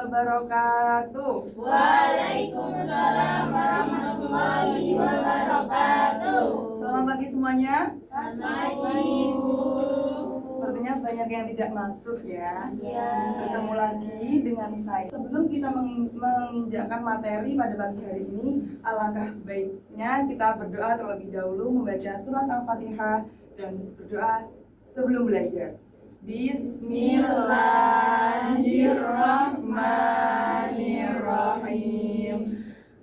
wabarakatuh. Waalaikumsalam warahmatullahi wabarakatuh. Selamat pagi semuanya. Selamat pagi, Bu. Sepertinya banyak yang tidak masuk ya. Ya. Bertemu lagi dengan saya. Sebelum kita menginjakkan materi pada pagi hari ini, alangkah baiknya kita berdoa terlebih dahulu, membaca surat Al-Fatihah dan berdoa sebelum belajar. Bismillahirrahmanirrahim.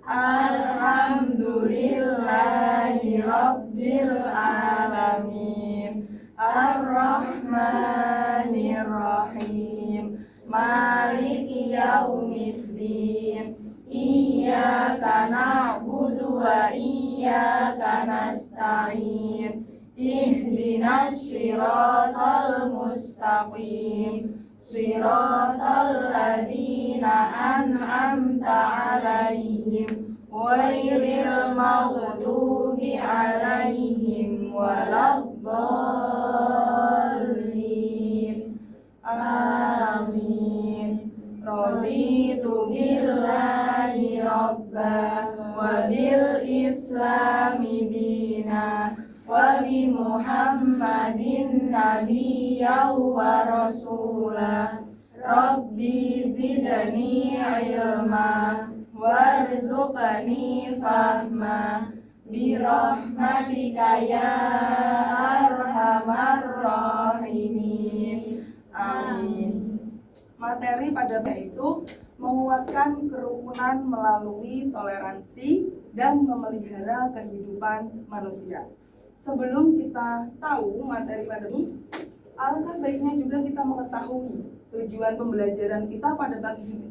Alhamdulillahi Rabbil Alamin. Ar-Rahmanirrahim. Maliki Yaumiddin. Iyyaka na'budu wa iyyaka nasta'in. Ihdinas siratal mustaqim. Siratal ladzina an'amta 'alaihim ghairil maghdubi 'alaihim waladdallin. Amin. Raditu billahi rabba wa bil islami dina wa bi Muhammadin nabiyya wa rasula. Rabbi zidni ilma warzuqni fahma bi rahmatika ya arhamar rahimin. Amin. Materi pada itu menguatkan kerukunan melalui toleransi dan memelihara kehidupan manusia. Sebelum kita tahu materi pada ini, alangkah baiknya juga kita mengetahui tujuan pembelajaran kita pada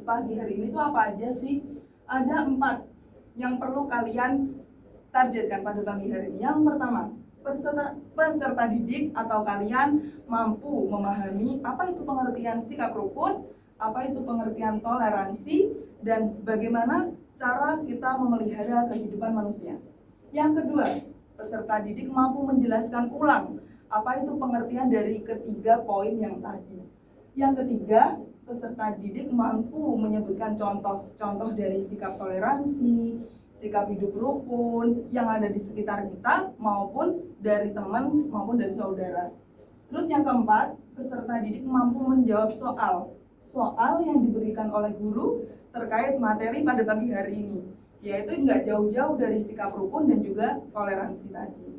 pagi hari ini itu apa aja sih? Ada 4 yang perlu kalian targetkan pada pagi hari ini. Yang pertama, peserta didik atau kalian mampu memahami apa itu pengertian sikap rukun, apa itu pengertian toleransi, dan bagaimana cara kita memelihara kehidupan manusia. Yang kedua, peserta didik mampu menjelaskan ulang apa itu pengertian dari ketiga poin yang tadi. Yang ketiga, peserta didik mampu menyebutkan contoh-contoh dari sikap toleransi, sikap hidup rukun yang ada di sekitar kita maupun dari teman maupun dari saudara. Terus yang keempat, peserta didik mampu menjawab soal yang diberikan oleh guru terkait materi pada pagi hari ini, yaitu nggak jauh-jauh dari sikap rukun dan juga toleransi tadi.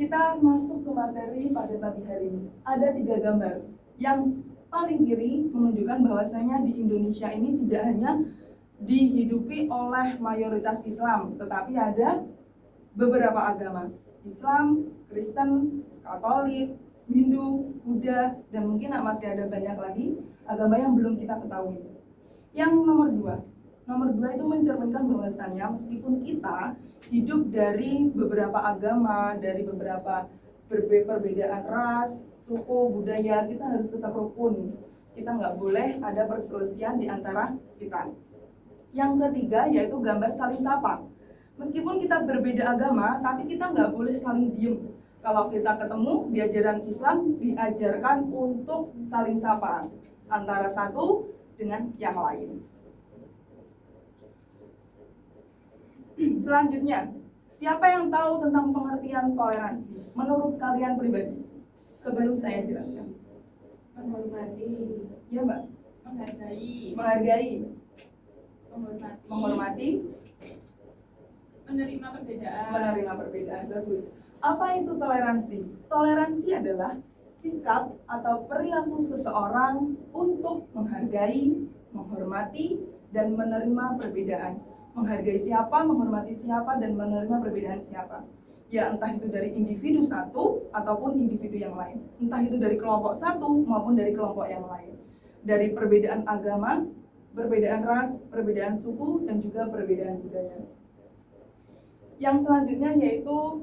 Kita masuk ke materi pada pagi hari ini. Ada 3 gambar. Yang paling kiri menunjukkan bahwasanya di Indonesia ini tidak hanya dihidupi oleh mayoritas Islam, tetapi ada beberapa agama. Islam, Kristen, Katolik, Hindu, Buddha, dan mungkin masih ada banyak lagi agama yang belum kita ketahui. Yang nomor 2 itu mencerminkan bahwasanya meskipun kita hidup dari beberapa agama, dari beberapa perbedaan ras, suku, budaya, kita harus tetap rukun. Kita nggak boleh ada perselisihan di antara kita. Yang ketiga yaitu gambar saling sapa. Meskipun kita berbeda agama, tapi kita nggak boleh saling diem. Kalau kita ketemu di ajaran Islam diajarkan untuk saling sapa antara satu dengan yang lain. Selanjutnya, siapa yang tahu tentang pengertian toleransi menurut kalian pribadi? Sebelum saya jelaskan. Menghormati. Ya, Mbak. Menghargai. Menghormati. Menerima perbedaan. Menerima perbedaan. Bagus. Apa itu toleransi? Toleransi adalah sikap atau perilaku seseorang untuk menghargai, menghormati, dan menerima perbedaan. Menghargai siapa, menghormati siapa, dan menerima perbedaan siapa. Ya, entah itu dari individu satu ataupun individu yang lain. Entah itu dari kelompok satu maupun dari kelompok yang lain. Dari perbedaan agama, perbedaan ras, perbedaan suku, dan juga perbedaan budaya. Yang selanjutnya yaitu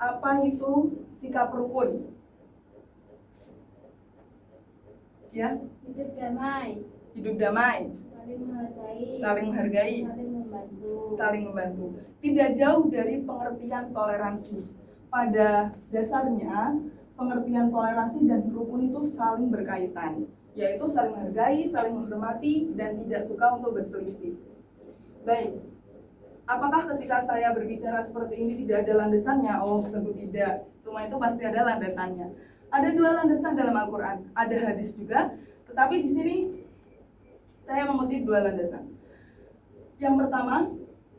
apa itu sikap rukun? Ya, Hidup damai. hidup damai. Saling menghargai, saling membantu. Tidak jauh dari pengertian toleransi. Pada dasarnya, pengertian toleransi dan rukun itu saling berkaitan, yaitu saling menghargai, saling menghormati, dan tidak suka untuk berselisih. Baik, apakah ketika saya berbicara seperti ini tidak ada landasannya? Oh, tentu tidak. Semua itu pasti ada landasannya. Ada dua landasan dalam Al-Quran, ada hadis juga, tetapi di sini saya mengutip dua landasan. Yang pertama,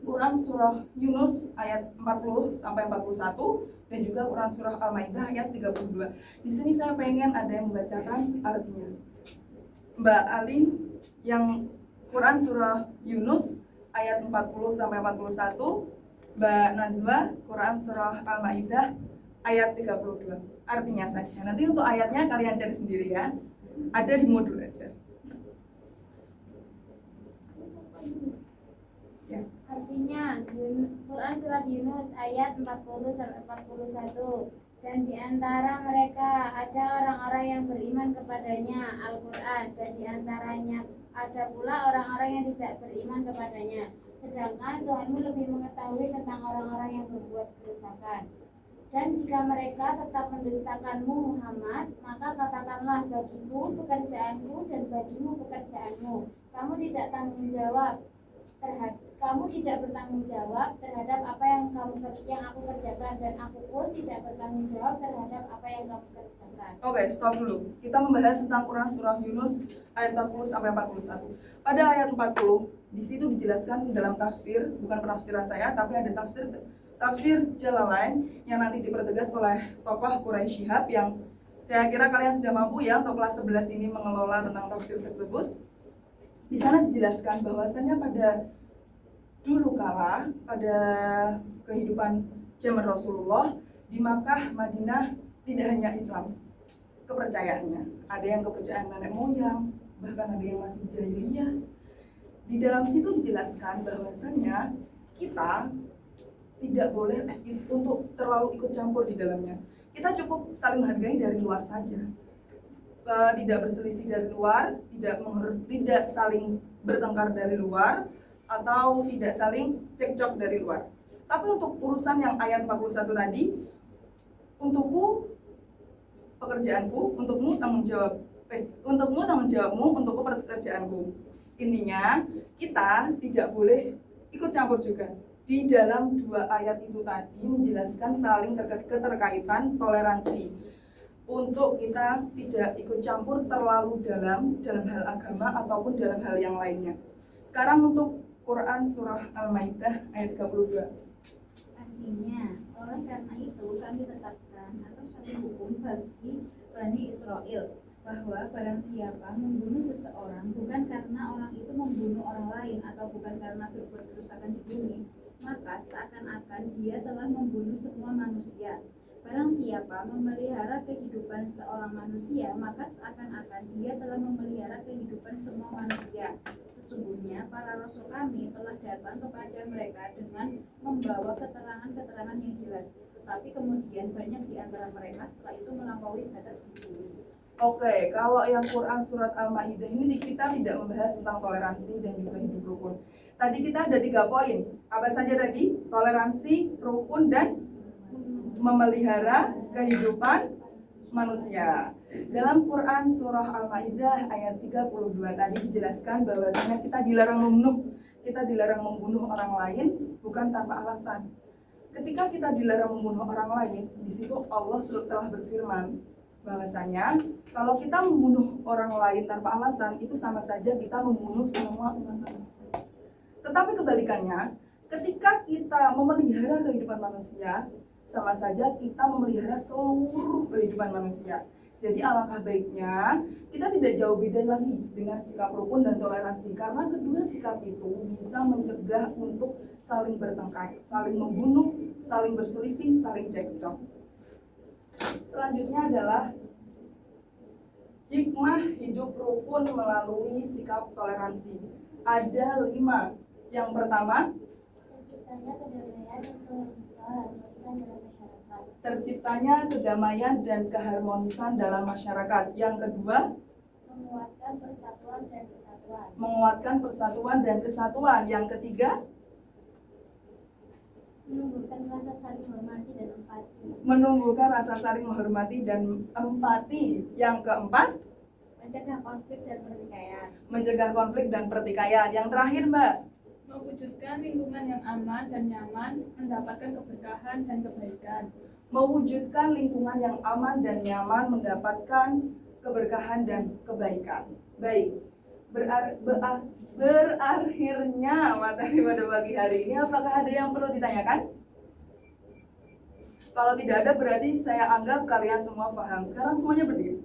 Quran surah Yunus ayat 40 sampai 41 dan juga Quran surah Al-Maidah ayat 32. Di sini saya pengen ada yang membacakan artinya. Mbak Ali yang Quran surah Yunus ayat 40 sampai 41, Mbak Nazwa Quran surah Al-Maidah ayat 32. Artinya saja. Nanti untuk ayatnya kalian cari sendiri ya. Ada di modul aja. Ya. Artinya, Quran surat Yunus ayat 40 sampai 41. Dan di antara mereka ada orang-orang yang beriman kepadanya, Al-Quran, dan di antaranya ada pula orang-orang yang tidak beriman kepadanya. Sedangkan Tuhanmu lebih mengetahui tentang orang-orang yang berbuat kerusakan. Dan jika mereka tetap mendustakanmu Muhammad, maka katakanlah bagiku pekerjaanku dan bagimu pekerjaanmu. Kamu tidak bertanggung jawab terhadap apa yang aku kerjakan, dan aku pun tidak bertanggung jawab terhadap apa yang kamu kerjakan. Oke, stop dulu. Kita membahas tentang Quran surah Yunus ayat 40 sampai 41. Pada ayat 40, di situ dijelaskan dalam tafsir, bukan penafsiran saya, tapi ada tafsir Jalalain yang nanti dipertegas oleh tokoh Quraisy Shihab yang saya kira kalian sudah mampu ya untuk kelas 11 ini mengelola tentang tafsir tersebut. Di sana dijelaskan bahwasanya pada dulu kala, pada kehidupan zaman Rasulullah, di Makkah, Madinah tidak hanya Islam kepercayaannya, ada yang kepercayaan nenek moyang, bahkan ada yang masih jahiliyah. Di dalam situ dijelaskan bahwasanya kita tidak boleh untuk terlalu ikut campur di dalamnya. Kita cukup saling menghargai dari luar saja, tidak berselisih dari luar, tidak saling bertengkar dari luar, atau tidak saling cekcok dari luar. Tapi untuk urusan yang ayat 41 tadi, untukku pekerjaanku, untukmu tanggung jawabmu, untukku pekerjaanku. Intinya kita tidak boleh ikut campur juga. Di dalam dua ayat itu tadi menjelaskan saling keterkaitan toleransi untuk kita tidak ikut campur terlalu dalam hal agama ataupun dalam hal yang lainnya. Sekarang untuk Quran surah Al-Maidah ayat 32. Artinya, oleh karena itu kami tetapkan atau satu hukum bagi Bani Israel bahwa barang siapa membunuh seseorang bukan karena orang itu membunuh orang lain atau bukan karena berbuat kerusakan di bumi, maka seakan-akan dia telah membunuh semua manusia. Barang siapa memelihara kehidupan seorang manusia, maka seakan-akan dia telah memelihara kehidupan semua manusia. Sesungguhnya para rasul kami telah datang kepada mereka dengan membawa keterangan-keterangan yang jelas, tetapi kemudian banyak di antara mereka setelah itu melampaui batas itu. Oke, kalau yang Quran surat Al-Maidah ini kita tidak membahas tentang toleransi dan juga hidup rukun. Tadi kita ada 3 poin. Apa saja tadi? Toleransi, rukun, dan memelihara kehidupan manusia. Dalam Quran surah Al-Maidah ayat 32 tadi dijelaskan bahwasanya kita dilarang membunuh orang lain bukan tanpa alasan. Ketika kita dilarang membunuh orang lain, di situ Allah telah berfirman bahwasanya kalau kita membunuh orang lain tanpa alasan itu sama saja kita membunuh semua umat manusia. Tetapi kebalikannya, ketika kita memelihara kehidupan manusia, sama saja kita memelihara seluruh kehidupan manusia. Jadi alangkah baiknya kita tidak jauh beda lagi dengan sikap rukun dan toleransi, karena kedua sikap itu bisa mencegah untuk saling bertengkar, saling membunuh, saling berselisih, saling cekcok. Selanjutnya adalah hikmah hidup rukun melalui sikap toleransi. Ada 5. Yang pertama, terciptanya kedamaian dan keharmonisan dalam masyarakat. Yang kedua, Menguatkan persatuan dan kesatuan. menguatkan persatuan dan kesatuan. Yang ketiga, menumbuhkan rasa saling menghormati dan empati. Menumbuhkan rasa saling menghormati dan empati. Yang keempat, Mencegah konflik dan pertikaian. mencegah konflik dan pertikaian. Yang terakhir, Mbak, Mewujudkan lingkungan yang aman dan nyaman, mendapatkan keberkahan dan kebaikan. mewujudkan lingkungan yang aman dan nyaman, mendapatkan keberkahan dan kebaikan. Baik, berakhirnya materi pada pagi hari ini. Apakah ada yang perlu ditanyakan? Kalau tidak ada, berarti saya anggap kalian semua paham. Sekarang semuanya berdiri.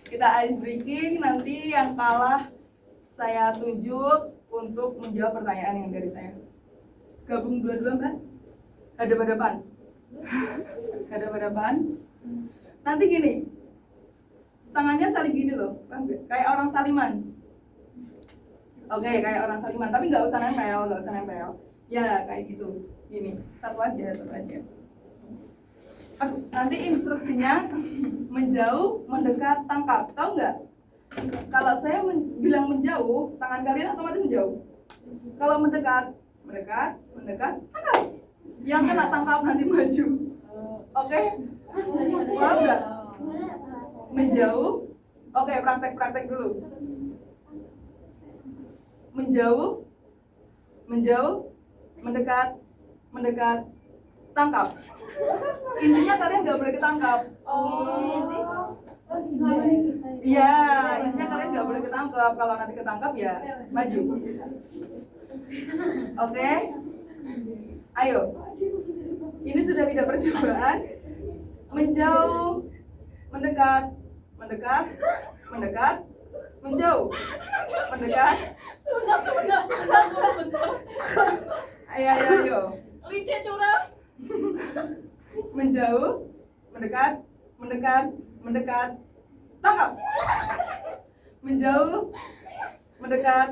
Kita ice breaking, nanti yang kalah saya tunjuk untuk menjawab pertanyaan yang dari saya. Gabung dua-dua, Mbak? Hadap-hadapan. Hadap-hadapan. Nanti gini, tangannya saling gini loh, paham nggak? Kayak orang saliman. Oke, kayak orang saliman, tapi nggak usah nempel. Ya, kayak gitu. Gini, satu aja. Aduh, nanti instruksinya menjauh, mendekat, tangkap. Tahu nggak? Kalau saya bilang menjauh, tangan kalian otomatis menjauh. Kalau mendekat, tangkap. Yang kena tangkap nanti maju. Oke? Paham nggak? Menjauh. Oke, praktek dulu. Menjauh, mendekat, tangkap. Intinya kalian nggak boleh ketangkap. Iya, intinya kalian nggak boleh ketangkap. Kalau nanti ketangkap ya maju. Oke? Ayo. Ini sudah tidak percobaan. Menjauh, mendekat, menjauh, mendekat. Ayo. Licin curang. Menjauh, mendekat, tangkap. Menjauh, mendekat,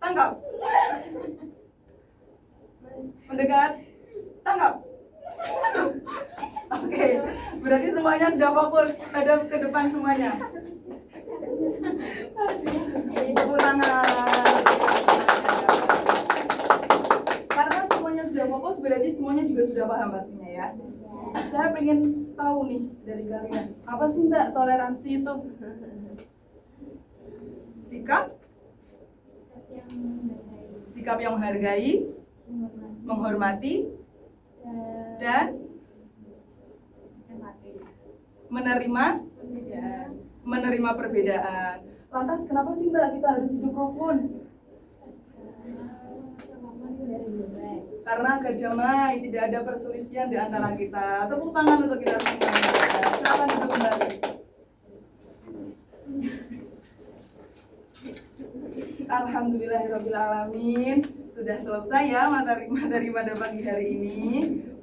tangkap. Mendekat, tangkap. Oke, berarti semuanya sudah fokus, hadap ke depan semuanya. Tepuk tangan. Karena semuanya sudah fokus, berarti semuanya juga sudah paham pastinya ya. Saya pengen tahu nih dari kalian, apa sih Mbak toleransi itu? Sikap yang menghargai, menghormati, dan menerima perbedaan. Lantas kenapa sih Mbak kita harus hidup rukun? Karena agar damai, tidak ada perselisihan di antara kita. Tepuk tangan untuk kita semua. Silakan duduk kembali. Alhamdulillahirrahmanirrahim. Sudah selesai ya materi pada pagi hari ini.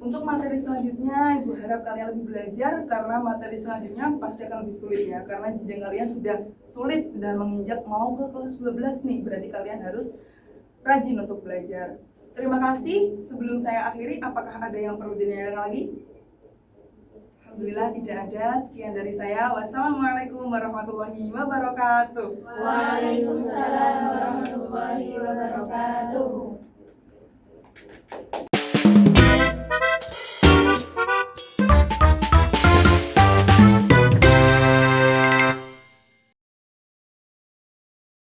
Untuk materi selanjutnya, Ibu harap kalian lebih belajar karena materi selanjutnya pasti akan lebih sulit ya. Karena jenjang kalian sudah sulit, sudah menginjak mau ke kelas 12 nih. Berarti kalian harus rajin untuk belajar. Terima kasih. Sebelum saya akhiri, apakah ada yang perlu ditanyakan lagi? Alhamdulillah tidak ada. Sekian dari saya. Wassalamualaikum warahmatullahi wabarakatuh. Waalaikumsalam warahmatullahi wabarakatuh.